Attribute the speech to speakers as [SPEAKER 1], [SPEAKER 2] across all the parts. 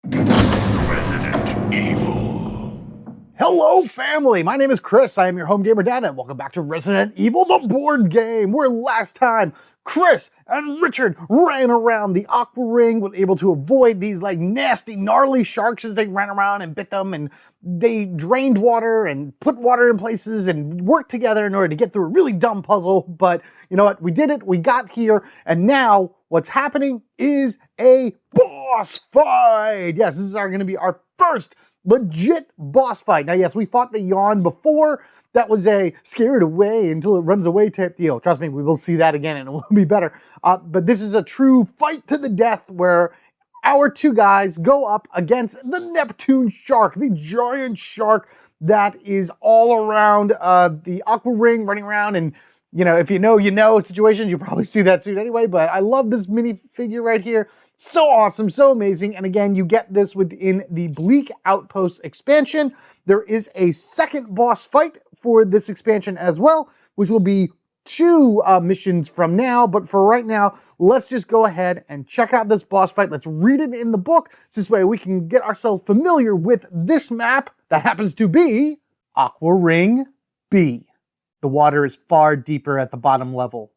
[SPEAKER 1] Resident Evil.
[SPEAKER 2] Hello family, my name is Chris, I am your home gamer dad, and welcome back to Resident Evil, the board game, where last time Chris and Richard ran around the Aqua Ring, were able to avoid these like nasty, gnarly sharks as they ran around and bit them, and they drained water and put water in places and worked together in order to get through a really dumb puzzle. But you know what, we did it, we got here, and now what's happening is a boss fight. Yes, this is going to be our first legit boss fight. Now, yes, we fought the yawn before. That was a scare it away until it runs away type deal. Trust me, we will see that again and it will be better. But this is a true fight to the death where our two guys go up against the Neptune shark, the giant shark that is all around the Aqua Ring, running around. And you know situations, you'll probably see that soon anyway. But I love this minifigure right here. So awesome, so amazing. And again, you get this within the Bleak Outpost expansion. There is a second boss fight for this expansion as well, which will be 2 missions from now. But for right now, let's just go ahead and check out this boss fight. Let's read it in the book. This way we can get ourselves familiar with this map that happens to be Aqua Ring B. The water is far deeper at the bottom level,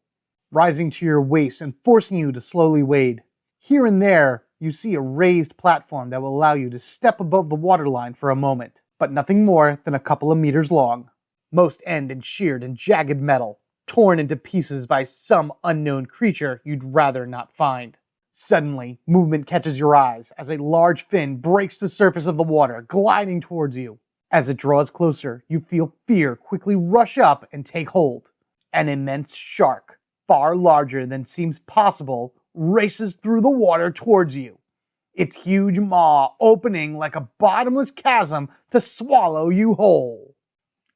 [SPEAKER 2] rising to your waist and forcing you to slowly wade. Here and there, you see a raised platform that will allow you to step above the waterline for a moment, but nothing more than a couple of meters long. Most end in sheared and jagged metal, torn into pieces by some unknown creature you'd rather not find. Suddenly, movement catches your eyes as a large fin breaks the surface of the water, gliding towards you. As it draws closer, you feel fear quickly rush up and take hold. An immense shark, far larger than seems possible, races through the water towards you, its huge maw opening like a bottomless chasm to swallow you whole.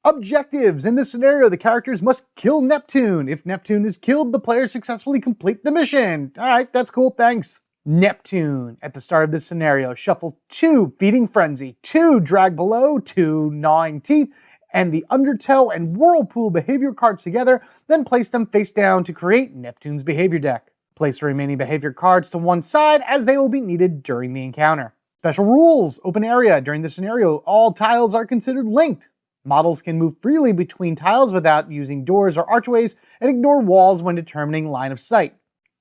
[SPEAKER 2] Objectives. In this scenario, the characters must kill Neptune. If Neptune is killed, the players successfully complete the mission. Alright, that's cool, thanks. Neptune. At the start of this scenario, shuffle 2 Feeding Frenzy, 2 Drag Below, 2 Gnawing Teeth, and the Undertow and Whirlpool behavior cards together, then place them face down to create Neptune's behavior deck. Place the remaining behavior cards to one side as they will be needed during the encounter. Special rules. Open area. During this scenario, all tiles are considered linked. Models can move freely between tiles without using doors or archways and ignore walls when determining line of sight.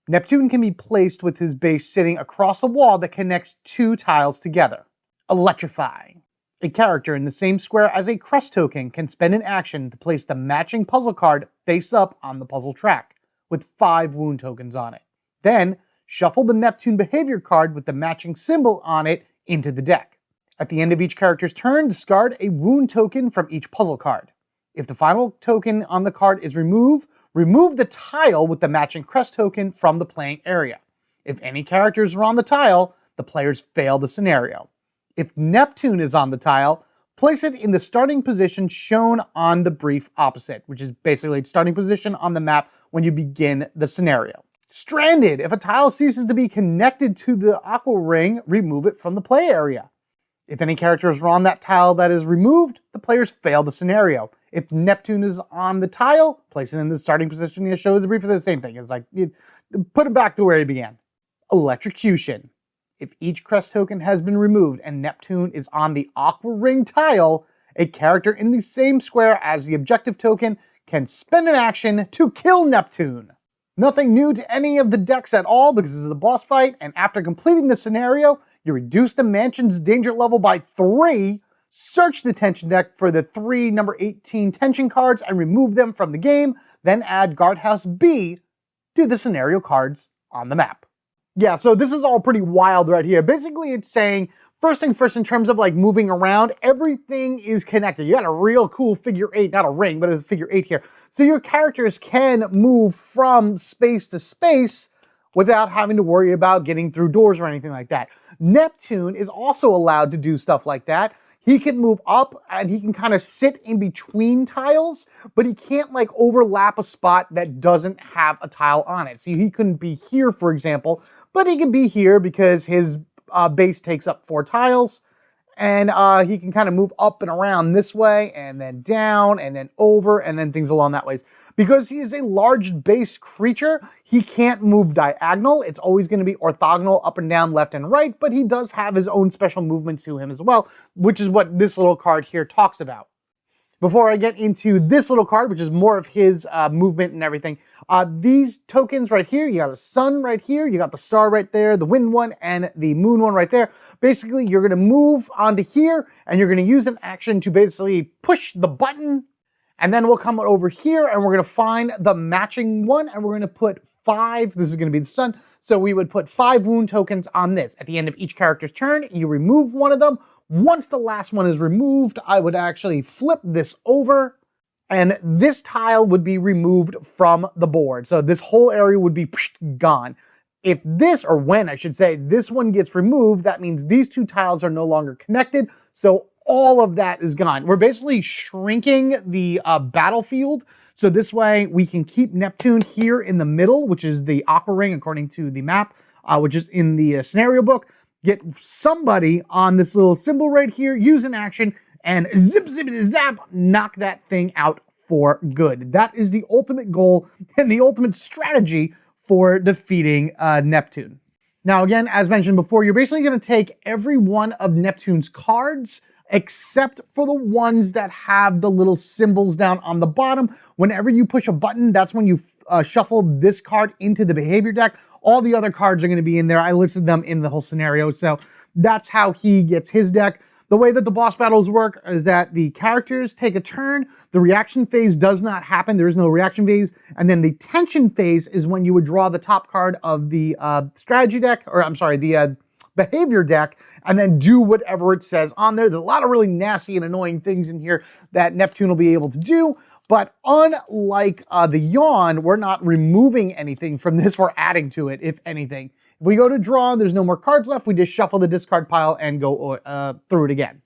[SPEAKER 2] Neptune can be placed with his base sitting across a wall that connects 2 tiles together. Electrifying. A character in the same square as a crest token can spend an action to place the matching puzzle card face up on the puzzle track, with 5 wound tokens on it. Then, shuffle the Neptune behavior card with the matching symbol on it into the deck. At the end of each character's turn, discard a wound token from each puzzle card. If the final token on the card is removed, remove the tile with the matching crest token from the playing area. If any characters are on the tile, the players fail the scenario. If Neptune is on the tile, place it in the starting position shown on the brief opposite, which is basically its starting position on the map when you begin the scenario. Stranded. If a tile ceases to be connected to the Aqua Ring, remove it from the play area. If any characters are on that tile that is removed, the players fail the scenario. If Neptune is on the tile, place it in the starting position as shows the brief. The same thing. It's like, put it back to where he began. Electrocution. If each crest token has been removed and Neptune is on the Aqua Ring tile, a character in the same square as the objective token can spend an action to kill Neptune. Nothing new to any of the decks at all because this is a boss fight, and after completing the scenario, you reduce the mansion's danger level by 3, search the tension deck for the 3 number 18 tension cards and remove them from the game, then add Guardhouse B to the scenario cards on the map. Yeah, so this is all pretty wild right here. Basically, it's saying, first thing first, in terms of like moving around, everything is connected. You got a real cool figure 8, not a ring, but it's a figure 8 here. So your characters can move from space to space without having to worry about getting through doors or anything like that. Neptune is also allowed to do stuff like that. He can move up and he can kind of sit in between tiles, but he can't like overlap a spot that doesn't have a tile on it. So he couldn't be here, for example, but he could be here because his base takes up 4 tiles. and he can kind of move up and around this way, and then down, and then over, and then things along that ways. Because he is a large base creature, he can't move diagonal. It's always going to be orthogonal, up and down, left and right, but he does have his own special movements to him as well, which is what this little card here talks about. Before I get into this little card, which is more of his movement and everything, these tokens right here, you got a sun right here, you got the star right there, the wind one, and the moon one right there. Basically, you're going to move onto here, and you're going to use an action to basically push the button, and then we'll come over here, and we're going to find the matching one, and we're going to put 5, this is going to be the sun, so we would put 5 wound tokens on this. At the end of each character's turn, you remove one of them. Once the last one is removed, I would actually flip this over, and this tile would be removed from the board. So this whole area would be gone. If this, or when I should say, this one gets removed, that means these 2 tiles are no longer connected, so all of that is gone. We're basically shrinking the battlefield, so this way we can keep Neptune here in the middle, which is the Aqua Ring according to the map, which is in the scenario book. Get somebody on this little symbol right here, use an action, and zip, zippity, zap, knock that thing out for good. That is the ultimate goal and the ultimate strategy for defeating Neptune. Now, again, as mentioned before, you're basically going to take every one of Neptune's cards, except for the ones that have the little symbols down on the bottom. Whenever you push a button, that's when you shuffle this card into the behavior deck. All the other cards are going to be in there. I listed them in the whole scenario, so that's how he gets his deck. The way that the boss battles work is that the characters take a turn, the reaction phase does not happen, there is no reaction phase, and then the tension phase is when you would draw the top card of the strategy deck, or I'm sorry, the behavior deck, and then do whatever it says on there. There's a lot of really nasty and annoying things in here that Neptune will be able to do. But unlike the Yawn, we're not removing anything from this, we're adding to it, if anything. If we go to draw, there's no more cards left, we just shuffle the discard pile and go through it again.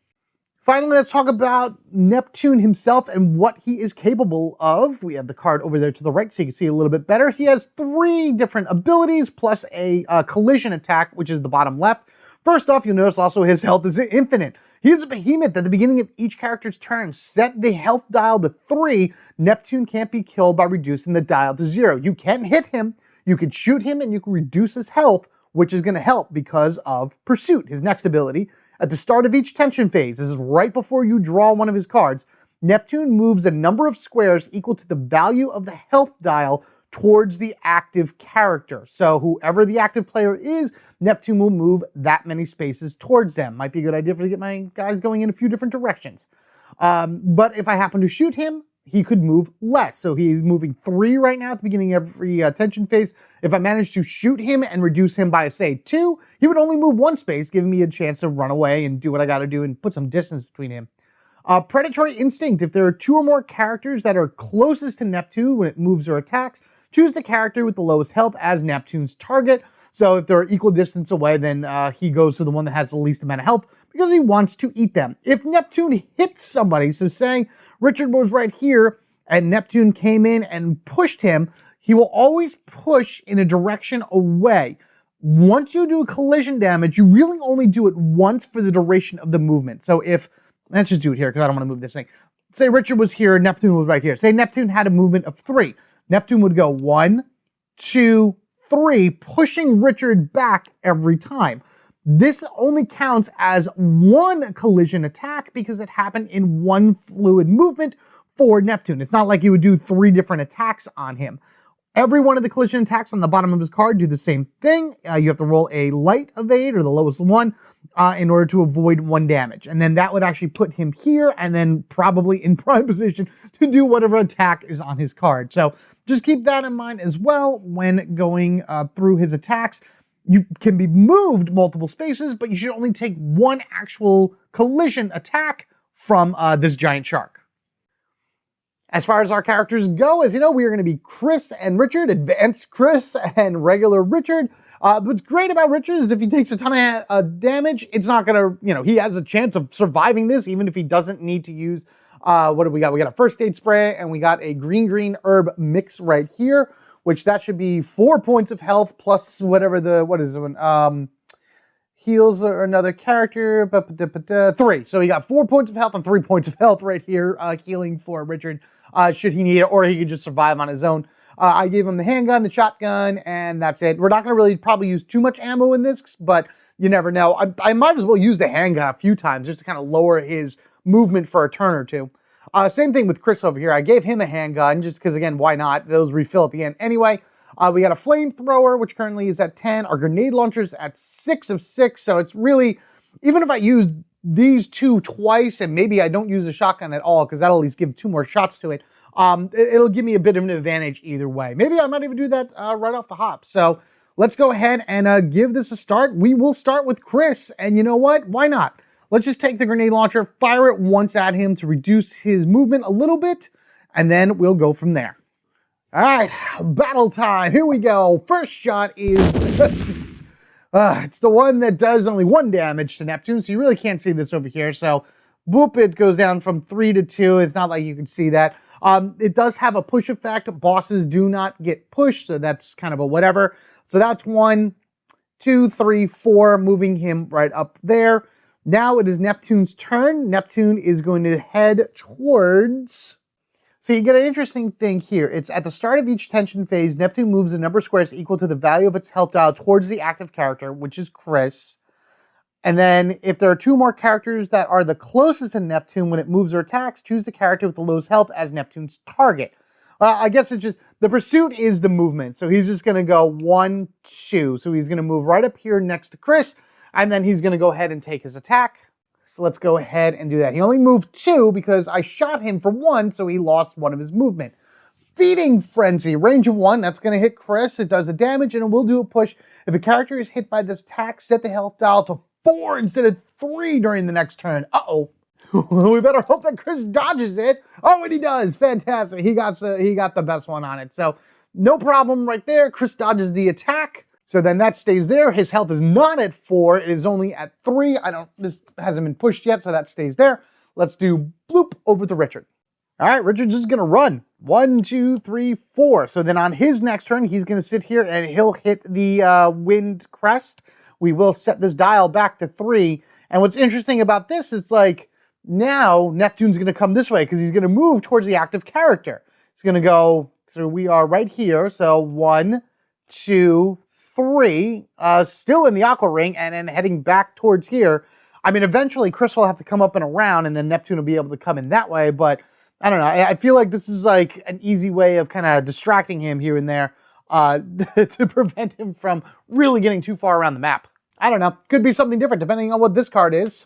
[SPEAKER 2] Finally, let's talk about Neptune himself and what he is capable of. We have the card over there to the right so you can see a little bit better. He has 3 different abilities plus a collision attack, which is the bottom left. First off, you'll notice also his health is infinite. He is a behemoth. At the beginning of each character's turn, set the health dial to 3. Neptune can't be killed by reducing the dial to 0. You can hit him, you can shoot him, and you can reduce his health, which is going to help because of Pursuit, his next ability. At the start of each tension phase, this is right before you draw one of his cards, Neptune moves a number of squares equal to the value of the health dial towards the active character. So whoever the active player is, Neptune will move that many spaces towards them. Might be a good idea to get my guys going in a few different directions. But if I happen to shoot him, he could move less. So he's moving 3 right now at the beginning of every tension phase. If I manage to shoot him and reduce him by, say, 2, he would only move 1 space, giving me a chance to run away and do what I got to do and put some distance between him. Predatory Instinct. If there are 2 or more characters that are closest to Neptune when it moves or attacks, choose the character with the lowest health as Neptune's target. So if they're equal distance away, then he goes to the one that has the least amount of health because he wants to eat them. If Neptune hits somebody, so saying Richard was right here and Neptune came in and pushed him, he will always push in a direction away. Once you do collision damage, you really only do it once for the duration of the movement. So if, let's just do it here because I don't want to move this thing. Say Richard was here, Neptune was right here. Say Neptune had a movement of 3. Neptune would go 1, 2, 3, pushing Richard back every time. This only counts as 1 collision attack because it happened in 1 fluid movement for Neptune. It's not like you would do 3 different attacks on him. Every one of the collision attacks on the bottom of his card do the same thing. You have to roll a light evade, or the lowest one, in order to avoid 1 damage. And then that would actually put him here, and then probably in prime position to do whatever attack is on his card. So just keep that in mind as well when going through his attacks. You can be moved multiple spaces, but you should only take 1 actual collision attack from this giant shark. As far as our characters go, as you know, we are going to be Chris and Richard, Advanced Chris and Regular Richard. What's great about Richard is if he takes a ton of damage, it's not going to, he has a chance of surviving this, even if he doesn't need to use, what do we got? We got a first aid spray and we got a green herb mix right here, which that should be 4 points of health plus whatever the, what is it? Heals another character, 3. So he got 4 points of health and 3 points of health right here, healing for Richard, should he need it, or he could just survive on his own. I gave him the handgun, the shotgun, and that's it. We're not going to really probably use too much ammo in this, but you never know. I might as well use the handgun a few times just to kind of lower his movement for a turn or two. Same thing with Chris over here. I gave him a handgun just because, again, why not? Those refill at the end anyway. We got a flamethrower, which currently is at 10. Our grenade launcher's at 6 of 6. So it's really, even if I use these two twice and maybe I don't use a shotgun at all, because that'll at least give 2 more shots to it, it'll give me a bit of an advantage either way. Maybe I might even do that right off the hop. So let's go ahead and give this a start. We will start with Chris. And you know what? Why not? Let's just take the grenade launcher, fire it once at him to reduce his movement a little bit, and then we'll go from there. All right, battle time. Here we go. First shot is, it's the one that does only 1 damage to Neptune, so you really can't see this over here. So, boop, it goes down from 3 to 2. It's not like you can see that. It does have a push effect. Bosses do not get pushed, so that's kind of a whatever. So that's 1, 2, 3, 4, moving him right up there. Now it is Neptune's turn. Neptune is going to head towards... So you get an interesting thing here. It's at the start of each tension phase, Neptune moves a number of squares equal to the value of its health dial towards the active character, which is Chris. And then if there are 2 more characters that are the closest to Neptune when it moves or attacks, choose the character with the lowest health as Neptune's target. I guess it's just, the pursuit is the movement. So he's just going to go 1, 2. So he's going to move right up here next to Chris, and then he's going to go ahead and take his attack. So let's go ahead and do that. He only moved 2 because I shot him for 1, so he lost 1 of his movement. Feeding Frenzy, range of 1, that's going to hit Chris. It does the damage, and it will do a push. If a character is hit by this attack, set the health dial to 4 instead of 3 during the next turn. Uh-oh. We better hope that Chris dodges it. Oh, and he does. Fantastic. He got the best one on it. So no problem right there. Chris dodges the attack. So then that stays there. His health is not at 4. It is only at 3. This hasn't been pushed yet, so that stays there. Let's do bloop over to Richard. All right, Richard's just going to run. 1, 2, 3, 4. So then on his next turn, he's going to sit here and he'll hit the wind crest. We will set this dial back to 3. And what's interesting about this is like now Neptune's going to come this way because he's going to move towards the active character. He's going to go, so we are right here. So 1, 2, 3, still in the Aqua Ring, and then heading back towards here. I mean, eventually Chris will have to come up and around, and then Neptune will be able to come in that way, but I don't know. I feel like this is like an easy way of kind of distracting him here and there to prevent him from really getting too far around the map. I don't know. Could be something different depending on what this card is.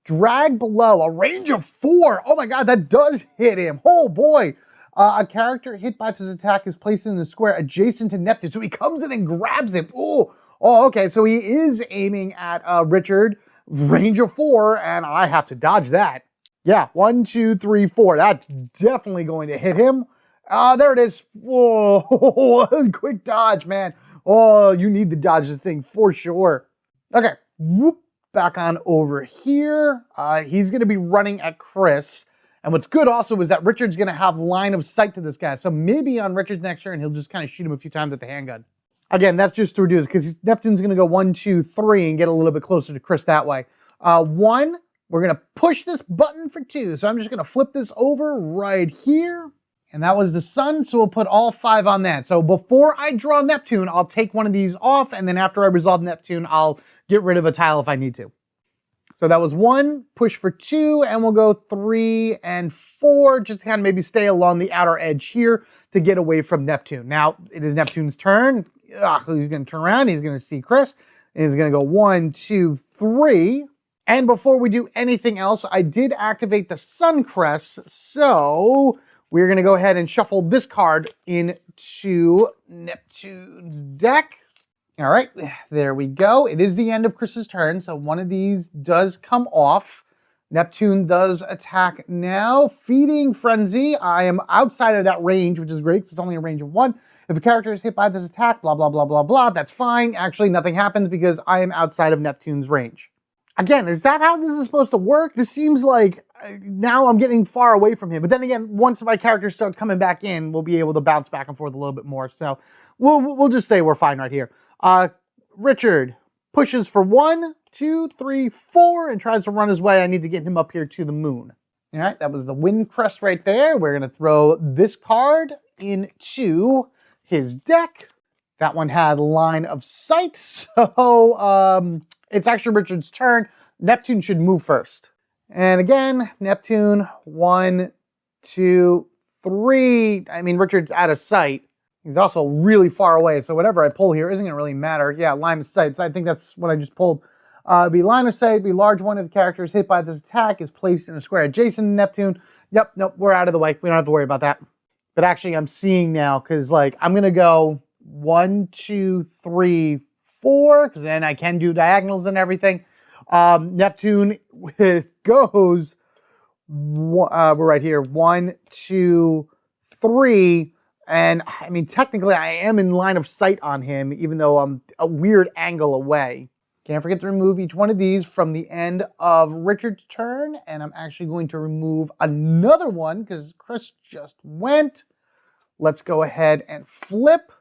[SPEAKER 2] Drag below, a range of 4. Oh my god, that does hit him. Oh boy. A character hit by this attack is placed in the square adjacent to Neptune. So he comes in and grabs him. Oh, okay. So he is aiming at Richard. Range of 4, and I have to dodge that. Yeah, 1, 2, 3, 4. That's definitely going to hit him. There it is. Whoa, quick dodge, man. Oh, you need to dodge this thing for sure. Okay, whoop, back on over here. He's going to be running at Chris. And what's good also is that Richard's going to have line of sight to this guy. So maybe on Richard's next turn, he'll just kind of shoot him a few times with the handgun. Again, that's just to reduce, because Neptune's going to go 1, 2, 3 and get a little bit closer to Chris that way. 1, we're going to push this button for 2. So I'm just going to flip this over right here. And that was the sun, so we'll put all 5 on that. So before I draw Neptune, I'll take one of these off, and then after I resolve Neptune, I'll get rid of a tile if I need to. So that was 1, push for 2, and we'll go 3 and 4, just to kind of maybe stay along the outer edge here to get away from Neptune. Now, it is Neptune's turn. He's going to turn around, he's going to see Chris, and he's going to go 1, 2, 3. And before we do anything else, I did activate the Sun Crest, so we're going to go ahead and shuffle this card into Neptune's deck. All right, there we go. It is the end of Chris's turn, so one of these does come off. Neptune does attack now. Feeding Frenzy. I am outside of that range, which is great because it's only a range of 1. If a character is hit by this attack, blah, blah, blah, blah, blah, that's fine. Actually, nothing happens because I am outside of Neptune's range. Again, is that how this is supposed to work? This seems like now I'm getting far away from him. But then again, once my characters start coming back in, we'll be able to bounce back and forth a little bit more. So we'll just say we're fine right here. Richard pushes for 1, 2, 3, 4, and tries to run his way. I need to get him up here to the moon. All right, that was the wind crest right there. We're going to throw this card into his deck. That one had line of sight, so it's actually Richard's turn. Neptune should move first. And again, Neptune, 1, 2, 3. I mean, Richard's out of sight. He's also really far away, so whatever I pull here isn't going to really matter. Yeah, line of sight. I think that's what I just pulled. Be line of sight, be large one of the characters hit by this attack is placed in a square adjacent to Neptune. Yep, nope, we're out of the way. We don't have to worry about that. But actually, I'm seeing now, because like, I'm going to go 1, 2, 3, 4, because then I can do diagonals and everything. Neptune goes, we're right here, 1, 2, 3, and I mean, technically I am in line of sight on him, even though I'm a weird angle away. Can't forget to remove each one of these from the end of Richard's turn, and I'm actually going to remove another one, because Chris just went. Let's go ahead and flip.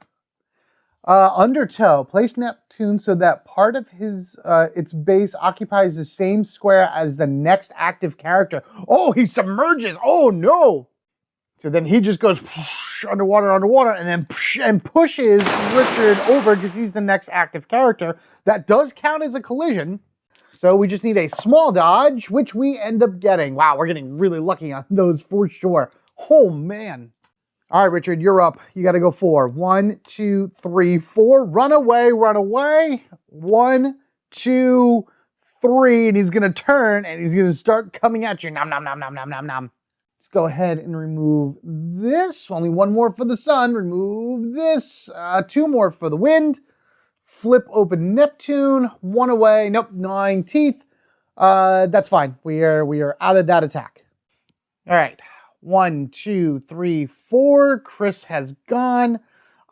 [SPEAKER 2] Undertow. Place Neptune so that part of his its base occupies the same square as the next active character. Oh, he submerges. Oh, no. So then he just goes underwater, and then and pushes Richard over because he's the next active character. That does count as a collision. So we just need a small dodge, which we end up getting. Wow, we're getting really lucky on those for sure. Oh, man. All right, Richard, you're up. You got to go 4. 1, 2, 3, 4. Run away, run away. 1, 2, 3. And he's going to turn and he's going to start coming at you. Nom, nom, nom, nom, nom, nom, nom. Let's go ahead and remove this. Only one more for the sun. Remove this. 2 more for the wind. Flip open Neptune. 1 away. Nope, 9 teeth. That's fine. We are out of that attack. All right. 1, 2, 3, 4. Chris has gone.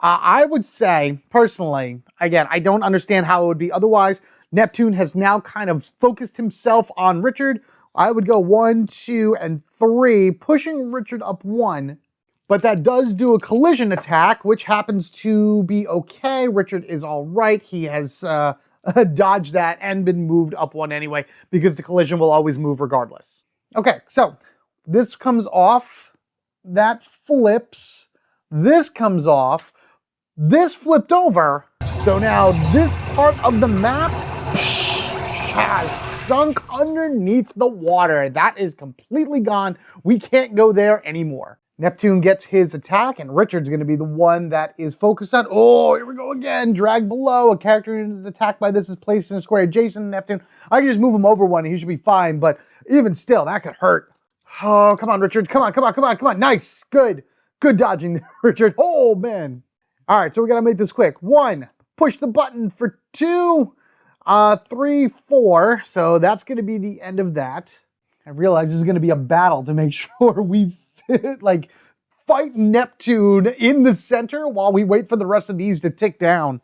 [SPEAKER 2] I would say, personally, again, I don't understand how it would be otherwise. Neptune has now kind of focused himself on Richard. I would go 1, 2, and 3, pushing Richard up 1. But that does do a collision attack, which happens to be okay. Richard is all right. He has dodged that and been moved up 1 anyway, because the collision will always move regardless. Okay, so this comes off. That flips. This comes off. This flipped over. So now this part of the map has sunk underneath the water. That is completely gone. We can't go there anymore. Neptune gets his attack, and Richard's going to be the one that is focused on. Oh, here we go again. Drag below. A character is attacked by this is placed in a square adjacent to Neptune. I can just move him over 1 and he should be fine, but even still, that could hurt. Oh, come on, Richard. Come on, come on, come on, come on. Nice. Good. Good dodging there, Richard. Oh, man. All right, so we got to make this quick. 1, push the button for 2, 3, 4. So that's going to be the end of that. I realize this is going to be a battle to make sure we fight Neptune in the center while we wait for the rest of these to tick down.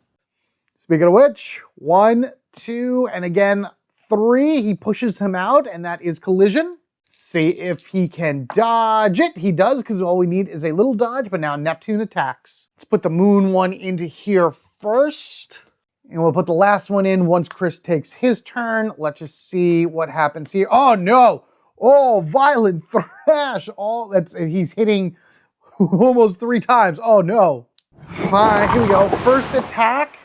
[SPEAKER 2] Speaking of which, 1, 2, and again, 3. He pushes him out, and that is collision. See if he can dodge it. He does, because all we need is a little dodge, but now Neptune attacks. Let's put the moon one into here first. And we'll put the last one in once Chris takes his turn. Let's just see what happens here. Oh, no. Oh, violent thrash. He's hitting almost 3 times. Oh, no. All right, here we go. First attack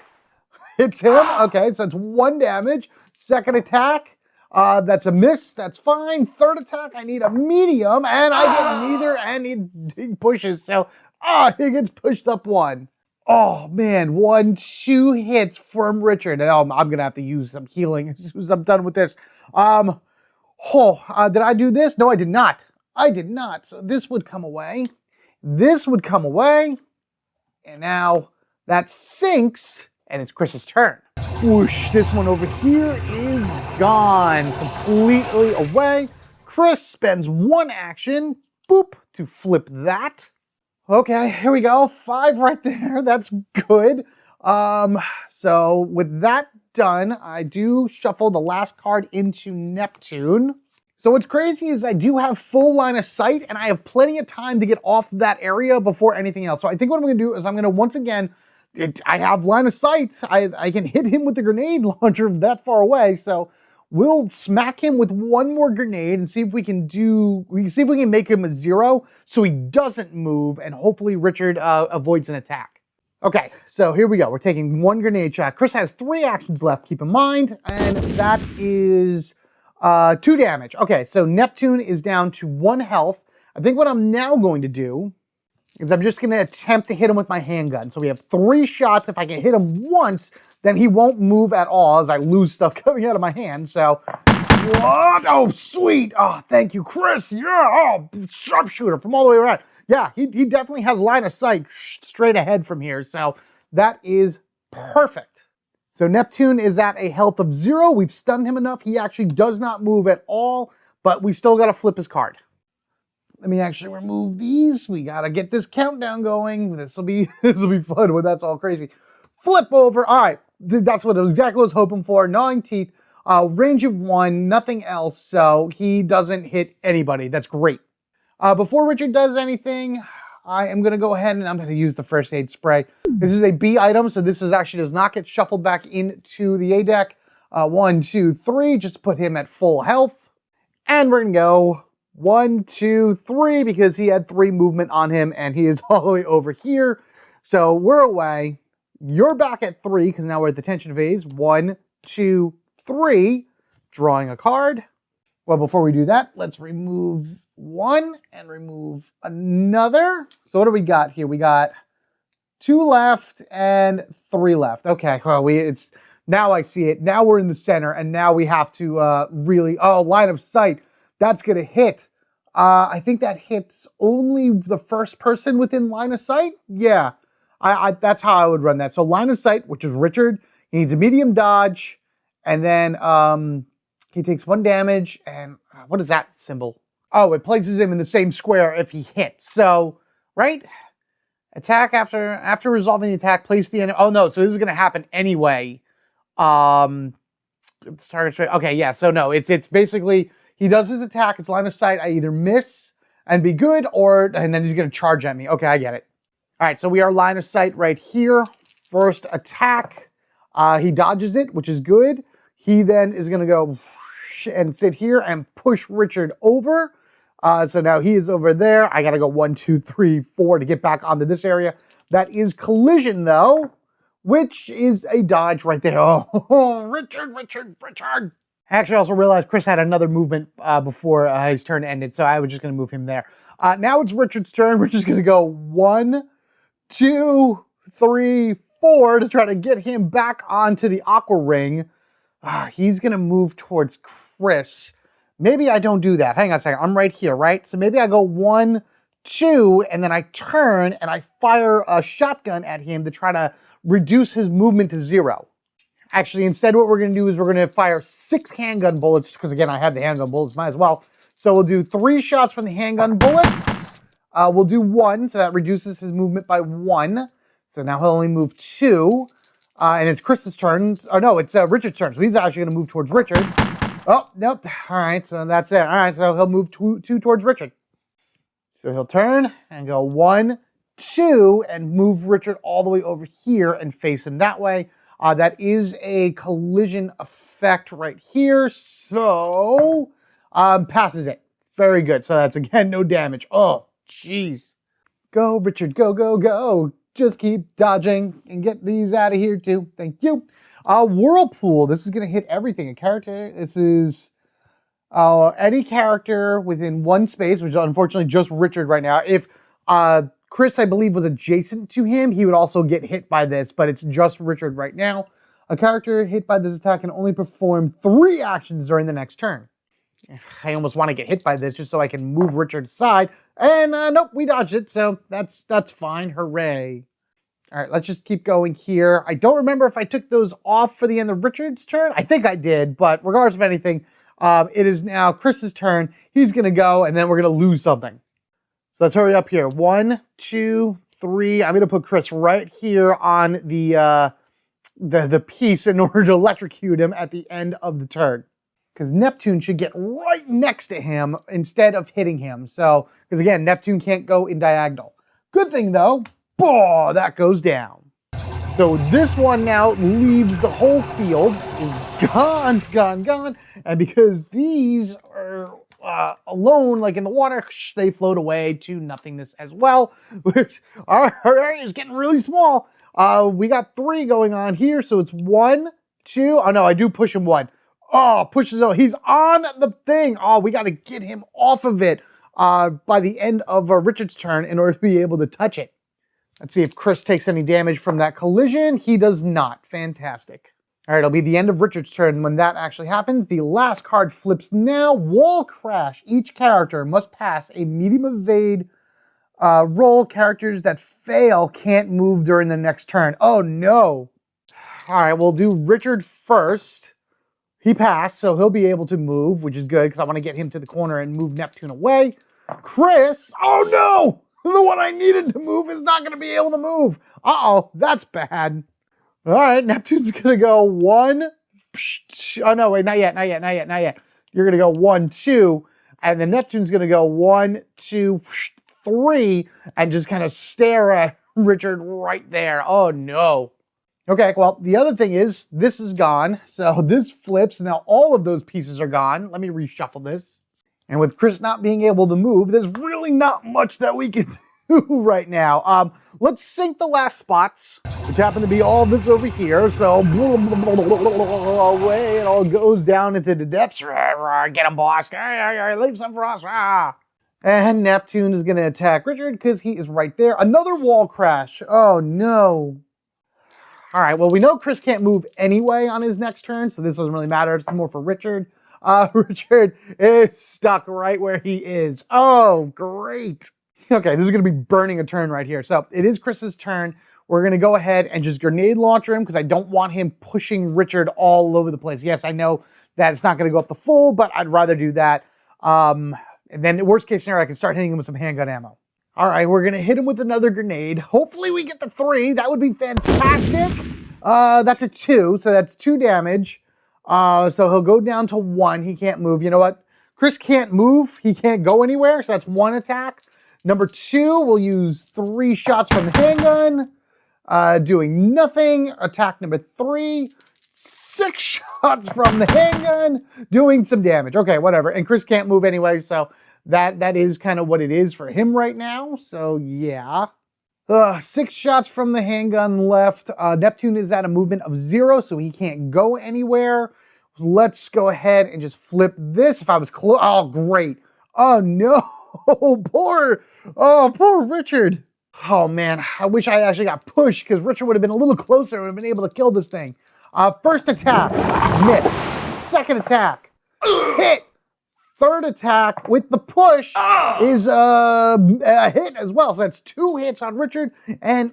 [SPEAKER 2] hits him. Okay, so it's 1 damage. Second attack. That's a miss. That's fine. Third attack, I need a medium, and I get neither, and he pushes. So, he gets pushed up 1. Oh, man. 1, 2 hits from Richard. Oh, I'm going to have to use some healing as soon as I'm done with this. Did I do this? No, I did not. I did not. So this would come away. This would come away. And now that sinks, and it's Chris's turn. Whoosh, this one over here is gone. Completely away. Chris spends 1 action, boop, to flip that. Okay, here we go. 5 right there. That's good. So with that done, I do shuffle the last card into Neptune. So what's crazy is I do have full line of sight, and I have plenty of time to get off that area before anything else. So I think what I'm going to do is I'm going to once again I have line of sight. I can hit him with the grenade launcher that far away. So we'll smack him with one more grenade and see if we can make him a 0 so he doesn't move, and hopefully Richard avoids an attack. Okay, so here we go. We're taking one grenade shot. Chris has 3 actions left, keep in mind, and that is 2 damage. Okay, so Neptune is down to 1 health. I think what I'm now going to do is I'm just going to attempt to hit him with my handgun. So we have 3 shots. If I can hit him once, then he won't move at all as I lose stuff coming out of my hand. So, what? Oh, sweet. Oh, thank you, Chris. Yeah, oh, sharpshooter from all the way around. Yeah, he definitely has line of sight straight ahead from here. So that is perfect. So Neptune is at a health of 0. We've stunned him enough. He actually does not move at all, but we still got to flip his card. Let me actually remove these. We got to get this countdown going. This will be fun when that's all crazy. Flip over. All right. That's what exactly what I was hoping for. Gnawing teeth. Range of 1. Nothing else. So he doesn't hit anybody. That's great. Before Richard does anything, I am going to go ahead and I'm going to use the first aid spray. This is a B item, so this does not get shuffled back into the A deck. 1, 2, 3, just to put him at full health. And we're going to go 1, 2, 3, because he had 3 movement on him, and he is all the way over here. So we're away. You're back at 3, because now we're at the tension phase. 1, 2, 3, drawing a card. Well, before we do that, let's remove 1 and remove another. So what do we got here? We got 2 left and 3 left. Okay, well, now I see it. Now we're in the center, and now we have to line of sight. That's going to hit. I think that hits only the first person within line of sight. Yeah, that's how I would run that. So line of sight, which is Richard, he needs a medium dodge, and then he takes 1 damage, and what is that symbol? Oh, it places him in the same square if he hits. So, right? Attack after resolving the attack, place the enemy. Oh no, so this is gonna happen anyway. If the target's right. Okay, yeah, so no, it's basically he does his attack, it's line of sight, I either miss and be good, and then he's gonna charge at me. Okay, I get it. Alright, so we are line of sight right here. First attack. He dodges it, which is good. He then is gonna go and sit here and push Richard over. So now he is over there. I gotta go 1, 2, 3, 4 to get back onto this area. That is collision though, which is a dodge right there. Oh, Richard. I actually also realized Chris had another movement before his turn ended, so I was just gonna move him there. Now it's Richard's turn. Richard's gonna go 1, 2, 3, 4 to try to get him back onto the Aqua Ring. He's gonna move towards Chris. Maybe I don't do that. Hang on a second. I'm right here, right? So maybe I go 1, 2, and then I turn and I fire a shotgun at him to try to reduce his movement to 0. Actually, instead what we're going to do is we're going to fire 6 handgun bullets, because again, I have the handgun bullets, might as well. So we'll do 3 shots from the handgun bullets. We'll do 1, so that reduces his movement by 1. So now he'll only move 2. And it's Chris's turn. Oh no, it's Richard's turn. So he's actually going to move towards Richard. Oh, nope. All right, so that's it. All right, so he'll move 2 towards Richard. So he'll turn and go 1, 2, and move Richard all the way over here and face him that way. That is a collision effect right here. So, passes it. Very good. So that's, again, no damage. Oh, jeez. Go, Richard. Go, go, go. Just keep dodging and get these out of here, too. Thank you. Whirlpool. This is going to hit everything. A character. This is any character within 1 space, which is unfortunately just Richard right now. If Chris, I believe, was adjacent to him, he would also get hit by this, but it's just Richard right now. A character hit by this attack can only perform 3 actions during the next turn. I almost want to get hit by this just so I can move Richard aside. And nope, we dodged it, so that's fine. Hooray. All right, let's just keep going here. I don't remember if I took those off for the end of Richard's turn. I think I did, but regardless of anything, it is now Chris's turn. He's going to go, and then we're going to lose something. So let's hurry up here. 1, 2, 3. I'm going to put Chris right here on the piece in order to electrocute him at the end of the turn. Because Neptune should get right next to him instead of hitting him. So, because again, Neptune can't go in diagonal. Good thing though, that goes down. So this one now leaves the whole field, is gone, gone, gone. And because these are alone, like in the water, they float away to nothingness as well, which our area is getting really small. We got 3 going on here, so it's 1, 2. Oh no, I do push him 1. Oh, pushes out. He's on the thing. Oh, we got to get him off of it by the end of Richard's turn in order to be able to touch it. Let's see if Chris takes any damage from that collision. He does not. Fantastic. All right, it'll be the end of Richard's turn when that actually happens. The last card flips now. Wall Crash. Each character must pass a medium evade roll. Characters that fail can't move during the next turn. Oh, no. All right, we'll do Richard first. He passed, so he'll be able to move, which is good because I want to get him to the corner and move Neptune away. Chris, oh no! The one I needed to move is not going to be able to move. Uh-oh, that's bad. All right, Neptune's going to go 1. Oh, no, wait, not yet, not yet, not yet, not yet. You're going to go 1, 2, and then Neptune's going to go 1, 2, 3, and just kind of stare at Richard right there. Oh, no. Okay, well, the other thing is, this is gone, so this flips. Now all of those pieces are gone. Let me reshuffle this. And with Chris not being able to move, there's really not much that we can do right now. Let's sync the last spots, which happen to be all this over here. So away it all goes down into the depths. Get him, boss. Leave some for us. And Neptune is going to attack Richard because he is right there. Another wall crash. Oh, no. All right, well, we know Chris can't move anyway on his next turn, so this doesn't really matter. It's more for Richard. Richard is stuck right where he is. Oh, great. Okay, this is going to be burning a turn right here. So it is Chris's turn. We're going to go ahead and just grenade launcher him because I don't want him pushing Richard all over the place. Yes, I know that it's not going to go up the full, but I'd rather do that. And then worst case scenario, I can start hitting him with some handgun ammo. All right, we're going to hit him with another grenade. Hopefully we get the 3. That would be fantastic. That's a 2, so that's 2 damage. So he'll go down to 1. He can't move. You know what? Chris can't move. He can't go anywhere, so that's 1 attack. Number 2, we'll use 3 shots from the handgun. Doing nothing. Attack number 3. 6 shots from the handgun. Doing some damage. Okay, whatever. And Chris can't move anyway, so that is kind of what it is for him right now. So, yeah. 6 shots from the handgun left. Neptune is at a movement of 0, so he can't go anywhere. Let's go ahead and just flip this. If I was close, oh, great. Oh, no. Poor Richard. Oh, man. I wish I actually got pushed because Richard would have been a little closer and would have been able to kill this thing. First attack, miss. Second attack, hit. Third attack with the push is a hit as well. So that's 2 hits on Richard and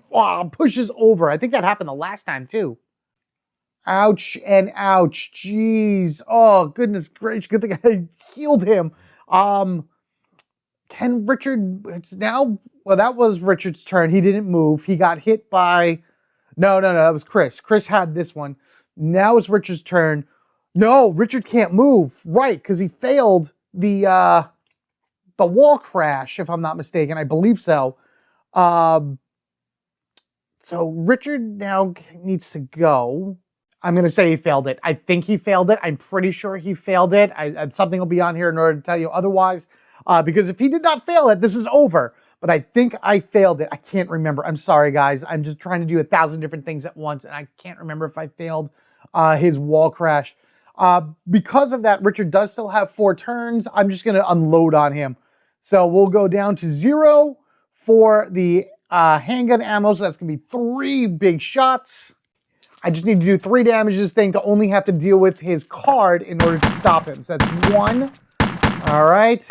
[SPEAKER 2] pushes over. I think that happened the last time too. Ouch and ouch. Jeez. Oh, goodness gracious. Good thing I healed him. Can Richard, it's now, well, that was Richard's turn. He didn't move. He got hit by, no, that was Chris. Chris had this one. Now it's Richard's turn. No, Richard can't move. Right, because he failed the wall crash, if I'm not mistaken. I believe so. So Richard now needs to go. I'm going to say he failed it. I think he failed it. I'm pretty sure he failed it. Something will be on here in order to tell you otherwise. Because if he did not fail it, this is over. But I think I failed it. I can't remember. I'm sorry, guys. I'm just trying to do 1,000 different things at once, and I can't remember if I failed his wall crash. Because of that, Richard does still have 4 turns. I'm just going to unload on him. So we'll go down to 0 for the handgun ammo. So that's going to be 3 big shots. I just need to do 3 damage to this thing to only have to deal with his card in order to stop him. So that's 1. All right.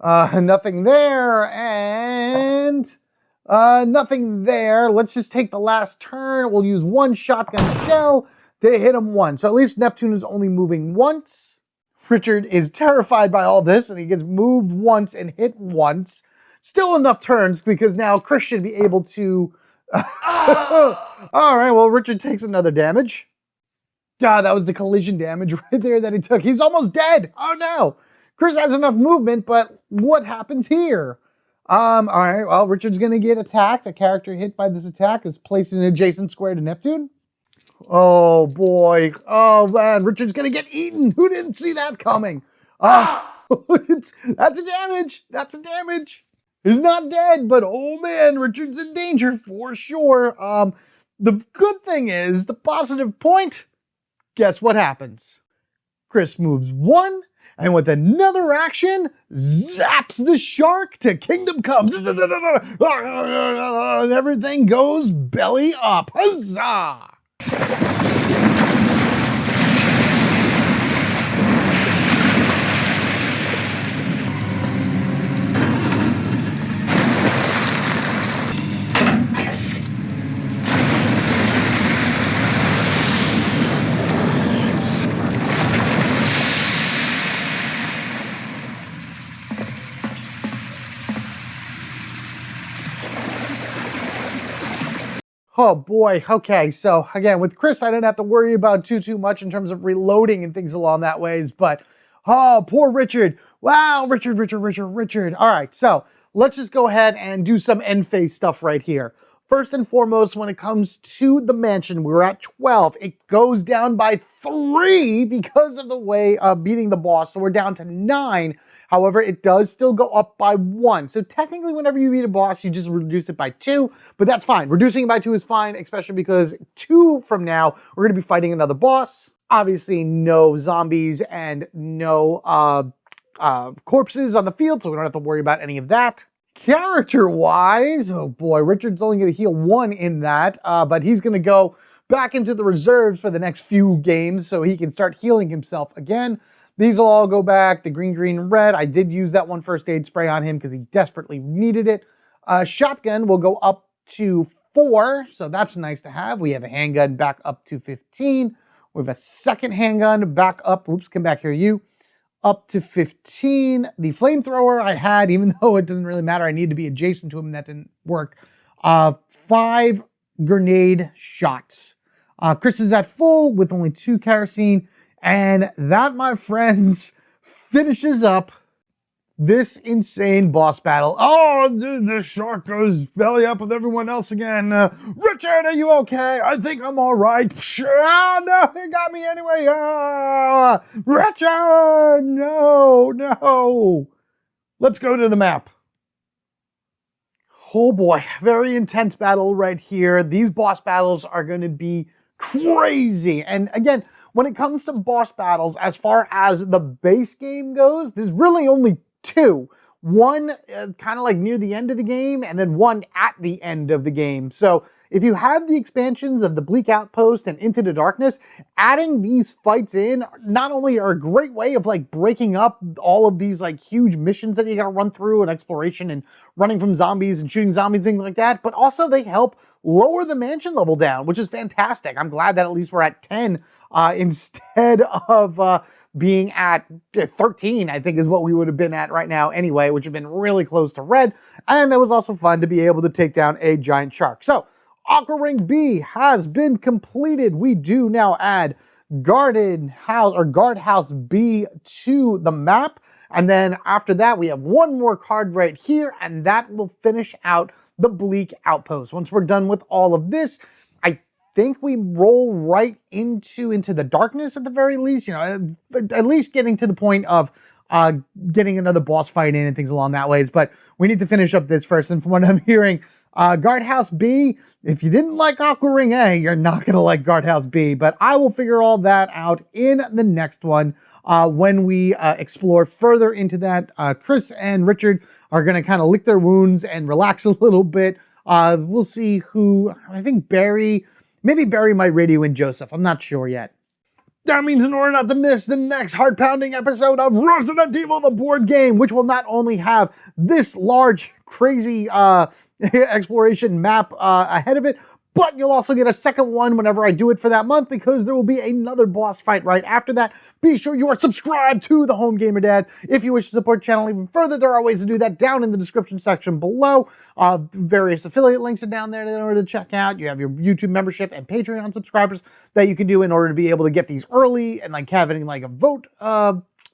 [SPEAKER 2] Nothing there. And nothing there. Let's just take the last turn. We'll use 1 shotgun shell to hit him 1. So at least Neptune is only moving once. Richard is terrified by all this, and he gets moved once and hit once. Still enough turns because now Chris should be able to... All right, well, Richard takes another damage. God, that was the collision damage right there that he took. He's almost dead. Oh, no. Chris has enough movement, but what happens here? All right, well, Richard's gonna get attacked. A character hit by this attack is placed in an adjacent square to Neptune. Oh boy. Oh man, Richard's gonna get eaten. Who didn't see that coming? That's a damage. That's a damage. He's not dead, but oh man, Richard's in danger for sure. The good thing is, the positive point, guess what happens? Chris moves 1, and with another action, zaps the shark to Kingdom Comes. And everything goes belly up. Huzzah! Oh boy, okay, so again, with Chris, I didn't have to worry about too much in terms of reloading and things along that ways, but oh, poor Richard. Wow, Richard. All right, so let's just go ahead and do some end phase stuff right here. First and foremost, when it comes to the mansion, we're at 12. It goes down by 3 because of the way of beating the boss, so we're down to 9. However, it does still go up by 1. So technically, whenever you beat a boss, you just reduce it by 2, but that's fine. Reducing it by 2 is fine, especially because 2 from now, we're going to be fighting another boss. Obviously, no zombies and no corpses on the field, so we don't have to worry about any of that. Character-wise, oh boy, Richard's only going to heal 1 in that, but he's going to go back into the reserves for the next few games so he can start healing himself again. These will all go back, the green, red. I did use that one first aid spray on him because he desperately needed it. Shotgun will go up to 4, so that's nice to have. We have a handgun back up to 15. We have a second handgun back up, oops, come back here, you, up to 15. The flamethrower I had, even though it doesn't really matter, I need to be adjacent to him, and that didn't work. 5 grenade shots. Chris is at full with only 2 kerosene. And that, my friends, finishes up this insane boss battle. Oh, dude, the shark goes belly up with everyone else again. Richard, are you okay? I think I'm all right. Oh, no, he got me anyway. Richard, no. Let's go to the map. Oh boy, very intense battle right here. These boss battles are going to be crazy. And again, when it comes to boss battles, as far as the base game goes, there's really only 2. One kind of like near the end of the game, and then one at the end of the game. So if you have the expansions of the Bleak Outpost and Into the Darkness, adding these fights in not only are a great way of like breaking up all of these like huge missions that you gotta run through and exploration and running from zombies and shooting zombies, things like that, but also they help lower the mansion level down, which is fantastic. I'm glad that at least we're at 10 instead of being at 13, I think is what we would have been at right now anyway, which would have been really close to red. And it was also fun to be able to take down a giant shark. So Aqua Ring B has been completed. We do now add guardhouse B to the map. And then after that, we have one more card right here, and that will finish out the Bleak Outpost. Once we're done with all of this, I think we roll right into the darkness at the very least, you know, at least getting to the point of getting another boss fight in and things along that ways. But we need to finish up this first. And from what I'm hearing, Guardhouse B, if you didn't like Aqua Ring A, you're not going to like Guardhouse B. But I will figure all that out in the next one when we explore further into that. Chris and Richard are going to kind of lick their wounds and relax a little bit. We'll see who, I think maybe Barry might radio in Joseph. I'm not sure yet. That means in order not to miss the next heart-pounding episode of Resident Evil, the board game, which will not only have this large, crazy exploration map ahead of it, but you'll also get a second one whenever I do it for that month, because there will be another boss fight right after that. Be sure you are subscribed to the Home Gamer Dad. If you wish to support the channel even further, there are ways to do that down in the description section below. Various affiliate links are down there in order to check out. You have your YouTube membership and Patreon subscribers that you can do in order to be able to get these early and like having like a vote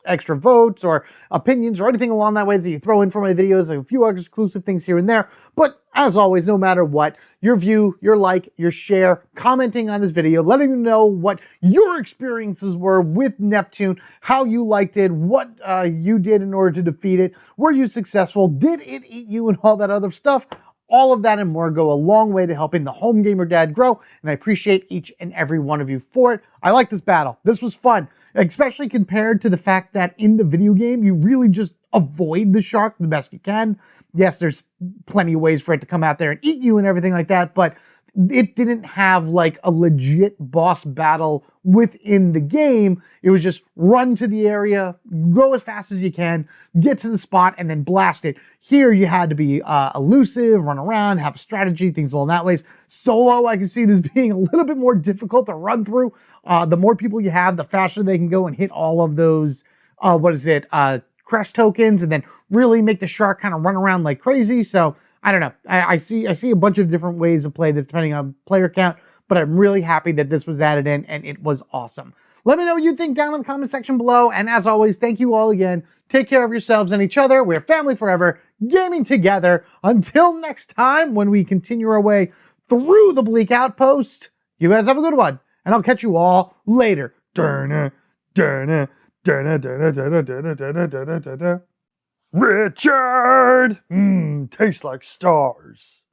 [SPEAKER 2] extra votes or opinions or anything along that way that you throw in for my videos, like a few exclusive things here and there. But as always, no matter what, your view, your like, your share, commenting on this video, letting them know what your experiences were with Neptune, how you liked it, what you did in order to defeat it, were you successful, did it eat you, and all that other stuff. All of that and more go a long way to helping the Home Gamer Dad grow, and I appreciate each and every one of you for it. I like this battle. This was fun, especially compared to the fact that in the video game, you really just avoid the shark the best you can. Yes, there's plenty of ways for it to come out there and eat you and everything like that, but it didn't have like a legit boss battle within the game. It was just run to the area, go as fast as you can, get to the spot, and then blast it. Here you had to be elusive, run around, have a strategy, things along that ways. Solo, I can see this being a little bit more difficult to run through. The more people you have, the faster they can go and hit all of those, crest tokens, and then really make the shark kind of run around like crazy. So I don't know. I see a bunch of different ways to play this depending on player count, but I'm really happy that this was added in and it was awesome. Let me know what you think down in the comment section below. And as always, thank you all again. Take care of yourselves and each other. We're family forever, gaming together. Until next time, when we continue our way through the Bleak Outpost, you guys have a good one. And I'll catch you all later. Richard! Tastes like stars.